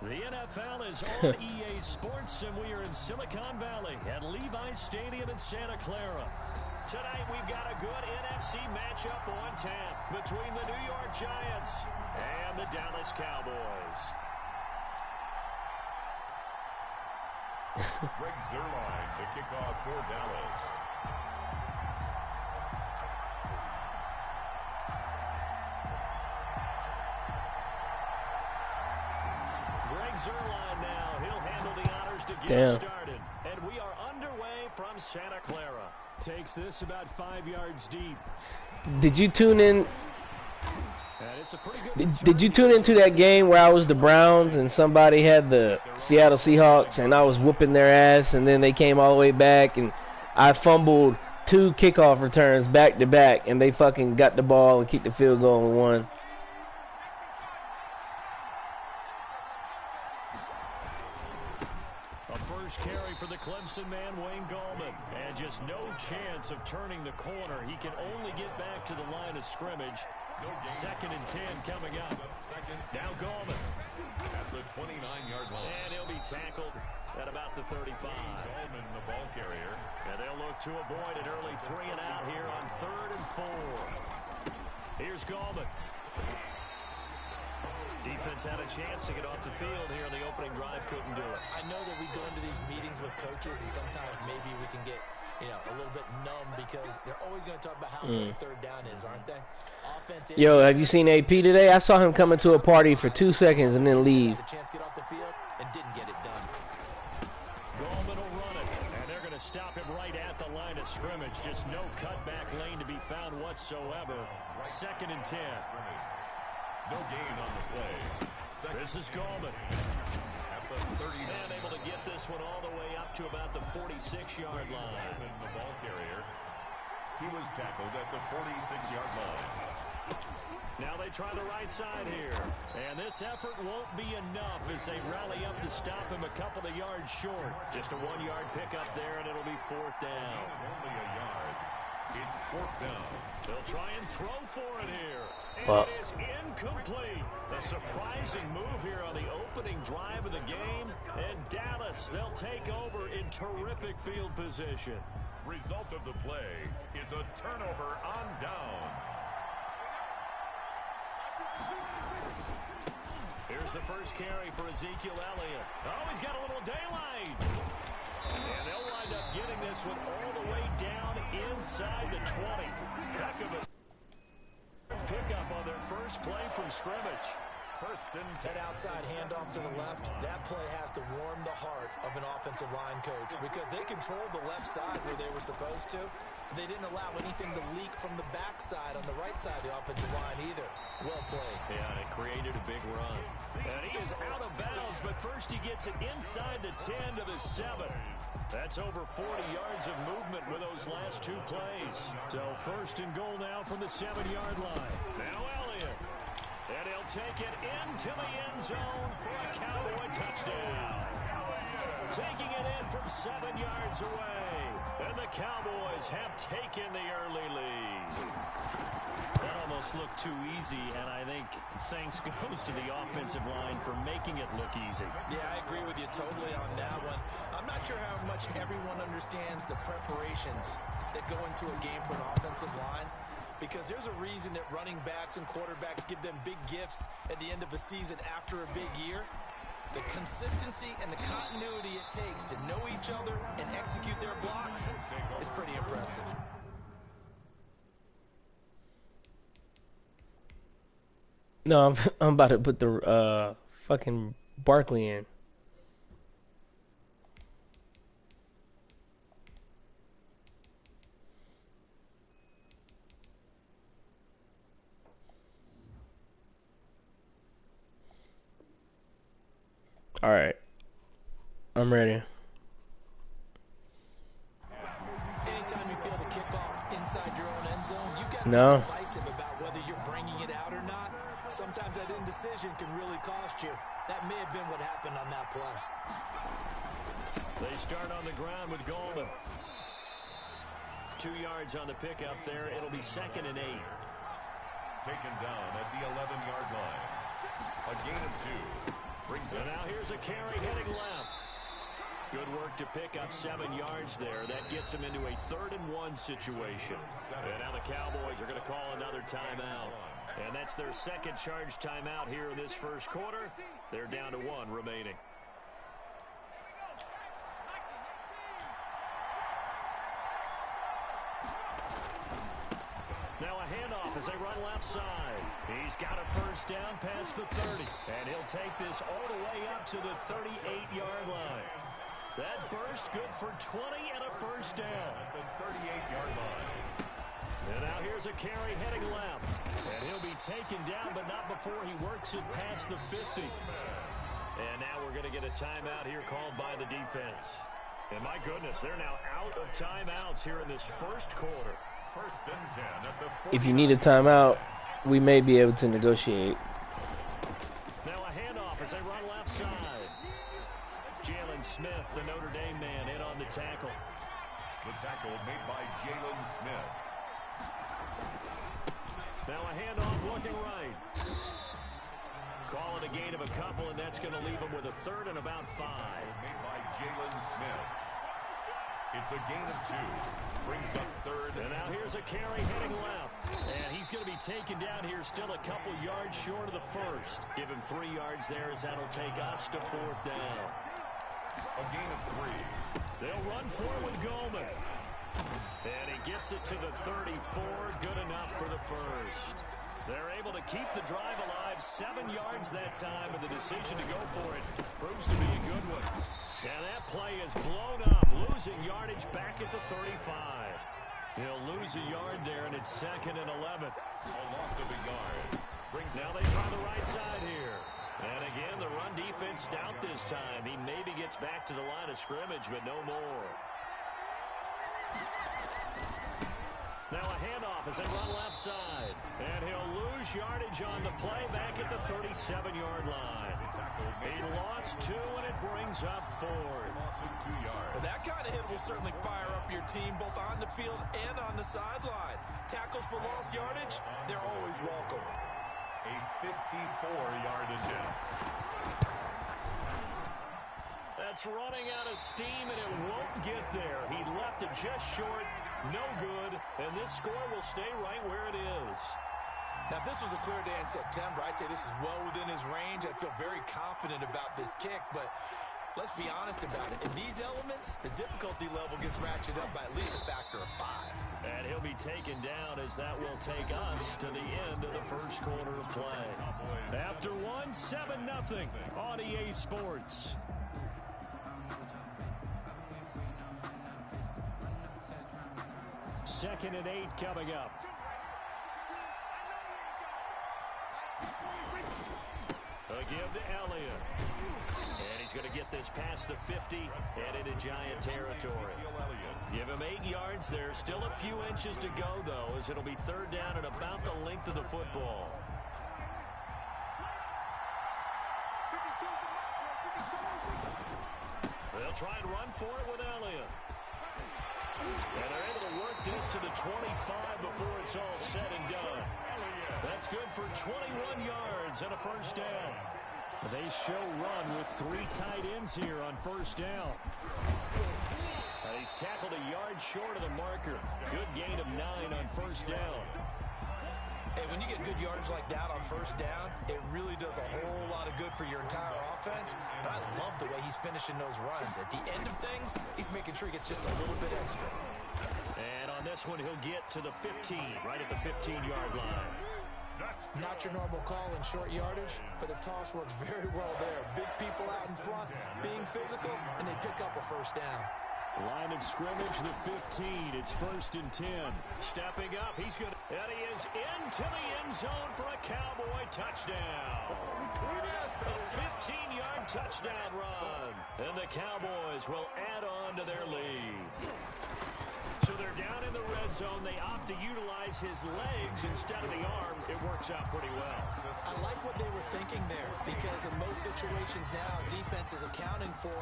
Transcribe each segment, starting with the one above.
The NFL is on EA Sports, and we are in Silicon Valley at Levi's Stadium in Santa Clara. Tonight, we've got a good NFC matchup on tap between the New York Giants and the Dallas Cowboys. Greg Zuerlein to kick off for Dallas. Greg Zuerlein now. He'll handle the honors to get started. And we are underway from Santa Clara. Takes this about 5 yards deep. Did you tune in? Did you tune into that game where I was the Browns and somebody had the Seattle Seahawks and I was whooping their ass, and then they came all the way back and I fumbled 2 kickoff returns back to back and they fucking got the ball and kicked the field goal and won? A first carry for the Clemson man, Wayne Gallman. And just no chance of turning the corner. He can only get back to the line of scrimmage. 2nd and 10 coming up. Now Gallman at the 29-yard line. And he'll be tackled at about the 35. Gallman, the ball carrier. And they'll look to avoid an early 3 and out here on 3rd and 4. Here's Gallman. Defense had a chance to get off the field here on the opening drive, couldn't do it. I know that we go into these meetings with coaches, and sometimes maybe we can get, a little bit numb because they're always going to talk about how important 3rd down is, aren't they? Yo, have you seen AP today? I saw him come into a party for 2 seconds and then leave. A chance to get off the field and didn't get it done. Gallman will run it, and they're going to stop him right at the line of scrimmage. Just no cutback lane to be found whatsoever. 2nd and 10. No gain on the play. This is Gallman. At the 39. And able to get this one all the way up to about the 46-yard line. The ball carrier. He was tackled at the 46-yard line. Now they try the right side here. And this effort won't be enough as they rally up to stop him a couple of yards short. Just a 1-yard pickup there, and it'll be 4th down. Only a yard. It's 4th down. They'll try and throw for it here. And it is incomplete. A surprising move here on the opening drive of the game. And Dallas, they'll take over in terrific field position. Result of the play is a turnover on downs. Here's the first carry for Ezekiel Elliott. Oh, he's got a little daylight. And they'll wind up getting this one all the way down inside the 20. Heck of a pickup on their first play from scrimmage. First and 10. That outside handoff to the left, that play has to warm the heart of an offensive line coach because they controlled the left side where they were supposed to. They didn't allow anything to leak from the backside on the right side of the offensive line either. Well played. Yeah, and it created a big run. And he is out of bounds, but first he gets it inside the 10 to the 7. That's over 40 yards of movement with those last 2 plays. So 1st and goal now from the 7-yard line. Now Elliott. And he'll take it into the end zone for a Cowboy touchdown. Taking it in from 7 yards away. And the Cowboys have taken the early lead. That almost looked too easy, and I think thanks goes to the offensive line for making it look easy. Yeah, I agree with you totally on that one. I'm not sure how much everyone understands the preparations that go into a game for an offensive line. Because there's a reason that running backs and quarterbacks give them big gifts at the end of the season after a big year. The consistency and the continuity it takes to know each other and execute their blocks is pretty impressive. No, I'm about to put the fucking Barkley in. All right, I'm ready. Anytime you feel the kickoff inside your own end zone, you got to be decisive about whether you're bringing it out or not. Sometimes that indecision can really cost you. That may have been what happened on that play. They start on the ground with Gallman. 2 yards on the pickup there. It'll be 2nd and 8. Taken down at the 11-yard line. A gain of 2. And now here's a carry heading left. Good work to pick up 7 yards there. That gets him into a 3rd and 1 situation. And now the Cowboys are going to call another timeout. And that's their 2nd charge timeout here in this first quarter. They're down to 1 remaining. Now a handoff as they run left side. He's got a first down past the 30. And he'll take this all the way up to the 38-yard line. That burst good for 20 and a first down. At the 38-yard line. And now here's a carry heading left. And he'll be taken down, but not before he works it past the 50. And now we're going to get a timeout here called by the defense. And my goodness, they're now out of timeouts here in this first quarter. 1st and 10 at the If you need a timeout, we may be able to negotiate. Now a handoff as they run left side. Jalen Smith, the Notre Dame man, in on the tackle. The tackle made by Jalen Smith. Now a handoff looking right. Call it a gain of a couple, and that's going to leave him with a 3rd and about 5. Made by Jalen Smith. It's a gain of 2. Brings up 3rd. And now here's a carry heading left. And he's going to be taken down here still a couple yards short of the 1st. Give him 3 yards there as that'll take us to 4th down. A gain of 3. They'll run for it with Goldman. And he gets it to the 34. Good enough for the 1st. They're able to keep the drive alive. 7 yards that time, and the decision to go for it proves to be a good one. And that play is blown up, losing yardage back at the 35. He'll lose a yard there, and it's 2nd and 11. A loss of a yard. Now they try the right side here. And again, the run defense stout this time. He maybe gets back to the line of scrimmage, but no more. Now a handoff as they run left side. And he'll lose yardage on the play back at the 37-yard line. He lost 2, and it brings up 4th. Well, that kind of hit will certainly fire up your team both on the field and on the sideline. Tackles for lost yardage, they're always welcome. A 54-yard attempt. That's running out of steam, and it won't get there. He left it just short, no good, and this score will stay right where it is. Now, if this was a clear day in September, I'd say this is well within his range. I feel very confident about this kick, but let's be honest about it. In these elements, the difficulty level gets ratcheted up by at least a factor of 5. And he'll be taken down as that will take us to the end of the first quarter of play. After 1, 7-0 on EA Sports. Second and 8 coming up. A give to Elliott. And he's going to get this past the 50 and into Giant territory. Give him 8 yards there. Still a few inches to go, though, as it'll be 3rd down and about the length of the football. They'll try and run for it with Elliott. And they're able to work this to the 25 before it's all said and done. That's good for 21 yards and a first down. They show run with 3 tight ends here on first down. He's tackled a yard short of the marker. Good gain of 9 on first down. Hey, when you get good yardage like that on first down, it really does a whole lot of good for your entire offense. But I love the way he's finishing those runs. At the end of things, he's making sure he gets just a little bit extra. And on this one, he'll get to the 15, right at the 15-yard line. Not your normal call in short yardage, but the toss works very well there. Big people out in front, being physical, and they pick up a first down. Line of scrimmage, the 15. It's 1st and 10. Stepping up, he's good. And he is into the end zone for a Cowboy touchdown. A 15-yard touchdown run. And the Cowboys will add on to their lead. So they're down in the red zone. They opt to utilize his legs instead of the arm. It works out pretty well. I like what they were thinking there, because in most situations now, defense is accounting for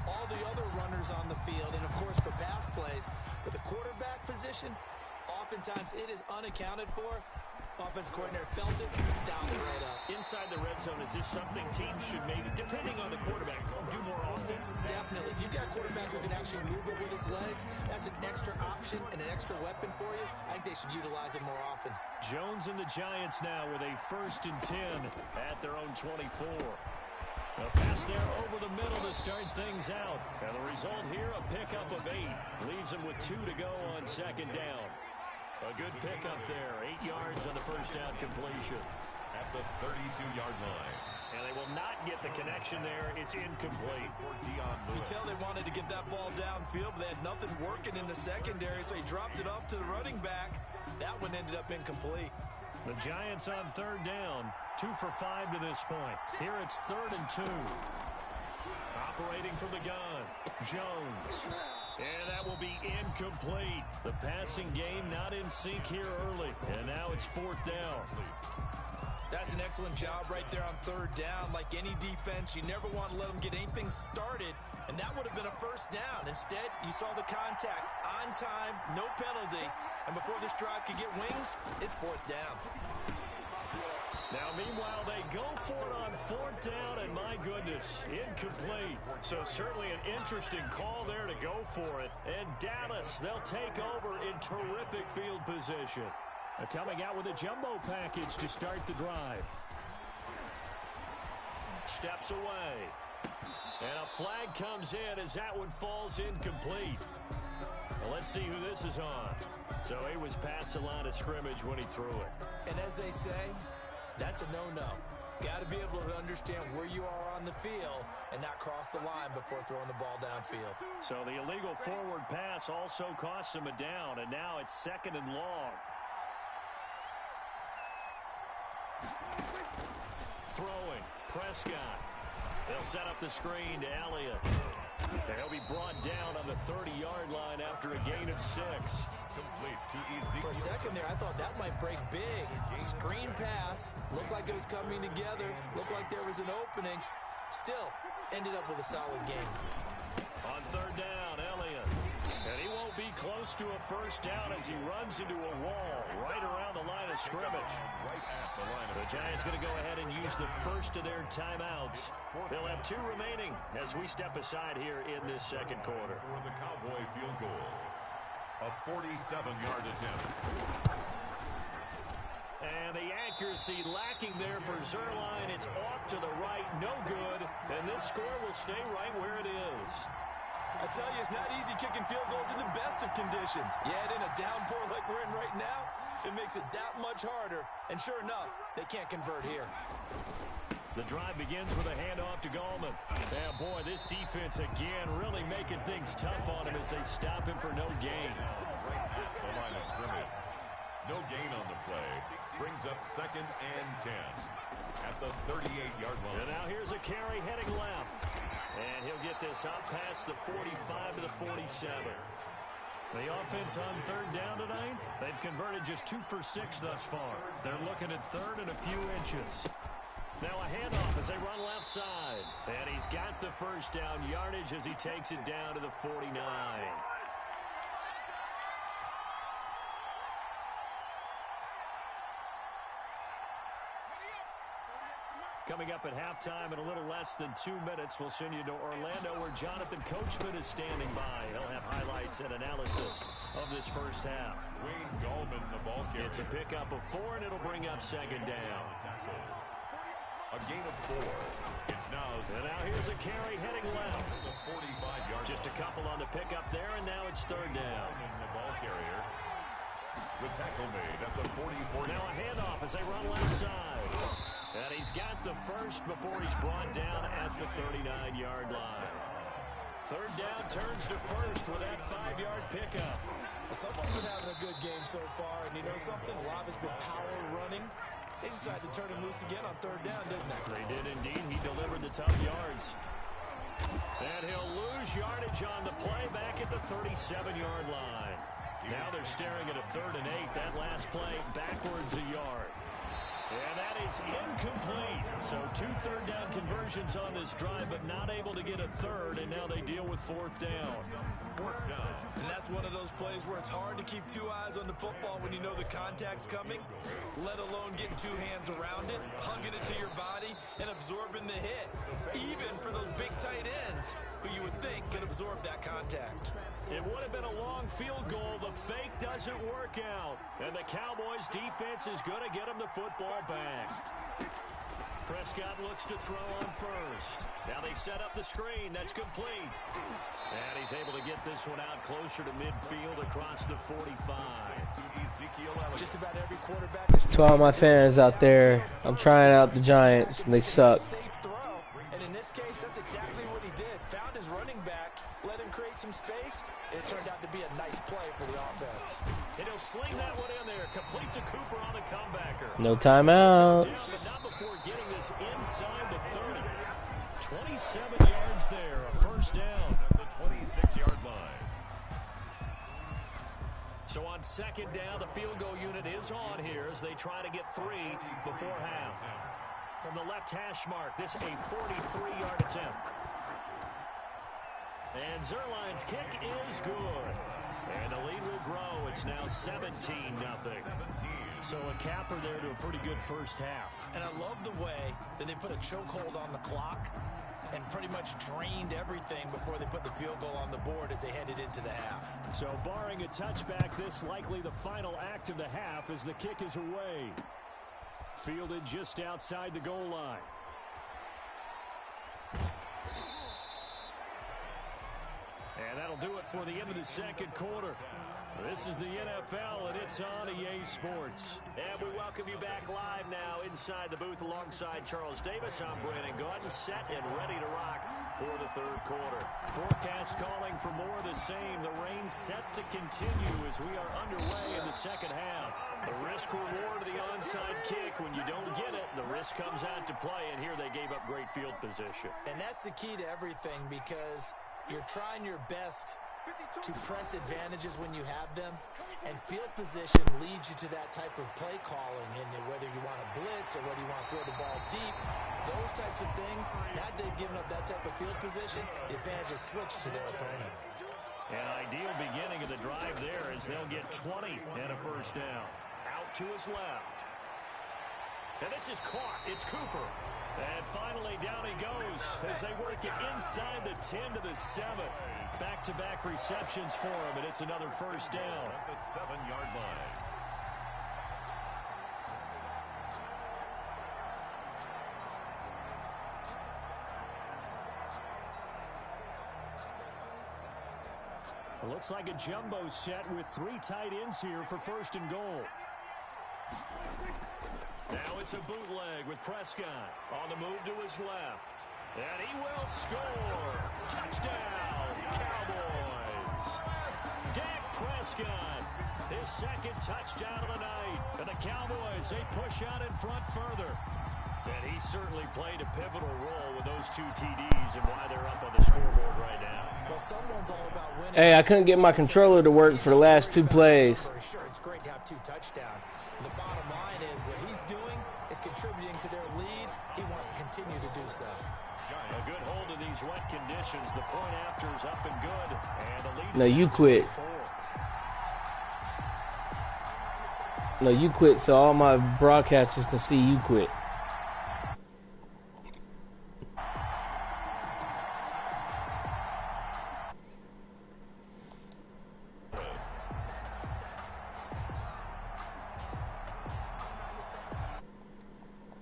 all the other runners on the field and, of course, for pass plays. But the quarterback position, oftentimes it is unaccounted for. Offense coordinator felt it, dialed it right up. Inside the red zone, is this something teams should maybe, depending on the quarterback, do more often? Definitely. If you've got a quarterback who can actually move it with his legs, that's an extra option and an extra weapon for you. I think they should utilize it more often. Jones and the Giants now with a 1st and 10 at their own 24. A pass there over the middle to start things out. And the result here, a pickup of 8. Leaves them with 2 to go on 2nd down. A good pickup there. 8 yards on the first down completion. At the 32-yard line. And they will not get the connection there. It's incomplete. You tell they wanted to get that ball downfield, but they had nothing working in the secondary, so he dropped it off to the running back. That one ended up incomplete. The Giants on 3rd down. 2 for 5 to this point. Here it's 3rd and 2. Operating from the gun, Jones. And that will be incomplete. The passing game not in sync here early. And now it's 4th down. That's an excellent job right there on 3rd down. Like any defense, you never want to let them get anything started. And that would have been a 1st down. Instead, you saw the contact on time, no penalty. And before this drive could get wings, it's 4th down. Now, meanwhile, they go for it on 4th down, and my goodness, incomplete. So certainly an interesting call there to go for it. And Dallas, they'll take over in terrific field position. Coming out with a jumbo package to start the drive. Steps away. And a flag comes in as that one falls incomplete. Well, let's see who this is on. So he was past the line of scrimmage when he threw it. And as they say, that's a no-no. Got to be able to understand where you are on the field and not cross the line before throwing the ball downfield. So the illegal forward pass also costs him a down, and now it's 2nd and long. Throwing, Prescott. They'll set up the screen to Elliott. And he'll be brought down on the 30-yard line after a gain of 6. Complete to Ezekiel. For a second there, I thought that might break big. Screen pass. Looked like it was coming together. Looked like there was an opening. Still, ended up with a solid game. On 3rd down, Elliott. And he won't be close to a 1st down as he runs into a wall right around the line of scrimmage. Right at the line of The Giants going to go ahead and use the first of their timeouts. They'll have 2 remaining as we step aside here in this 2nd quarter. For the Cowboy field goal. A 47-yard attempt. And the accuracy lacking there for Zerline. It's off to the right, no good. And this score will stay right where it is. I tell you, it's not easy kicking field goals in the best of conditions. Yet in a downpour like we're in right now, it makes it that much harder. And sure enough, they can't convert here. The drive begins with a handoff to Gallman. And boy, this defense again really making things tough on him as they stop him for no gain. Right at the line of scrimmage. No gain on the play. Brings up 2nd and 10 at the 38-yard line. And now here's a carry heading left. And he'll get this up past the 45 to the 47. The offense on 3rd down tonight, they've converted just 2 for 6 thus far. They're looking at 3rd and a few inches. Now a handoff as they run left side. And he's got the 1st down yardage as he takes it down to the 49. Coming up at halftime in a little less than 2 minutes, we'll send you to Orlando where Jonathan Coachman is standing by. He'll have highlights and analysis of this first half. Wayne Gallman, the ball carrier. It's a pickup of 4, and it'll bring up 2nd down. A gain of 4. It's now. And now here's a carry heading left. The 45-yard. Just a couple on the pickup there, and now it's 3rd down. The ball carrier. The tackle made at the 44. Now a handoff as they run left side. And he's got the 1st before he's brought down at the 39-yard line. 3rd down turns to 1st with that 5-yard pickup. Someone's been having a good game so far, and you know something? A lot has been power running. They decided to turn him loose again on 3rd down, didn't they? They did indeed. He delivered the tough yards. And he'll lose yardage on the play back at the 37-yard line. Now they're staring at a 3rd and 8. That last play backwards a yard. And that is incomplete. So 2 third-down conversions on this drive, but not able to get a 3rd, and now they deal with 4th down. And that's one of those plays where it's hard to keep 2 eyes on the football when you know the contact's coming, let alone getting 2 hands around it, hugging it to your body, and absorbing the hit, even for those big tight ends who you would think can absorb that contact. It would have been a long field goal. The fake doesn't work out. And the Cowboys' defense is going to get him the football back. Prescott looks to throw on first. Now they set up the screen. That's complete. And he's able to get this one out closer to midfield across the 45. Just about every quarterback. To all my fans out there, I'm trying out the Giants, and they suck. Safe throw. And in this case, that's exactly what he did. Found his running back, let him create some space. It turned out to be a nice play for the offense. And he'll sling that one in there. Complete to Cooper on the comebacker. No timeouts. But not before getting this inside the 30. 27 yards there. A 1st down At the 26-yard line. So on 2nd down, the field goal unit is on here as they try to get 3 before half. From the left hash mark, this a 43-yard attempt. And Zerline's kick is good. And the lead will grow. It's now 17-0. So a capper there to a pretty good first half. And I love the way that they put a chokehold on the clock and pretty much drained everything before they put the field goal on the board as they headed into the half. So barring a touchback, this likely the final act of the half as the kick is away. Fielded just outside the goal line. And that'll do it for the end of the 2nd quarter. This is the NFL, and it's on EA Sports. And we welcome you back live now inside the booth alongside Charles Davis. I'm Brandon Gordon, set and ready to rock for the 3rd quarter. Forecast calling for more of the same. The rain set to continue as we are underway in the 2nd half. The risk reward of the onside kick. When you don't get it, the risk comes out to play, and here they gave up great field position. And that's the key to everything, because you're trying your best to press advantages when you have them, and field position leads you to that type of play calling, and whether you want to blitz or whether you want to throw the ball deep, those types of things. Now they've given up that type of field position, the advantage is switched to their opponent. An ideal beginning of the drive there as they'll get 20 and a 1st down. Out to his left. And this is caught. It's Cooper. And finally down he goes as they work it inside the 10 to the 7. Back-to-back receptions for him, and it's another 1st down. At the 7-yard line. It looks like a jumbo set with 3 tight ends here for 1st and goal. Now it's a bootleg with Prescott on the move to his left. And he will score. Touchdown, Cowboys. Dak Prescott, his 2nd touchdown of the night. And the Cowboys, they push out in front further. And he certainly played a pivotal role with those 2 TDs and why they're up on the scoreboard right now. Well, someone's all about winning. Hey, I couldn't get my controller to work for the last 2 plays. For sure, it's great to have 2 touchdowns. And the bottom line is what he's doing is contributing to their lead. He wants to continue to do so. A good hold in these wet conditions. The point after is up and good. And the lead No, is you quit. 4. No, you quit so all my broadcasters can see you quit.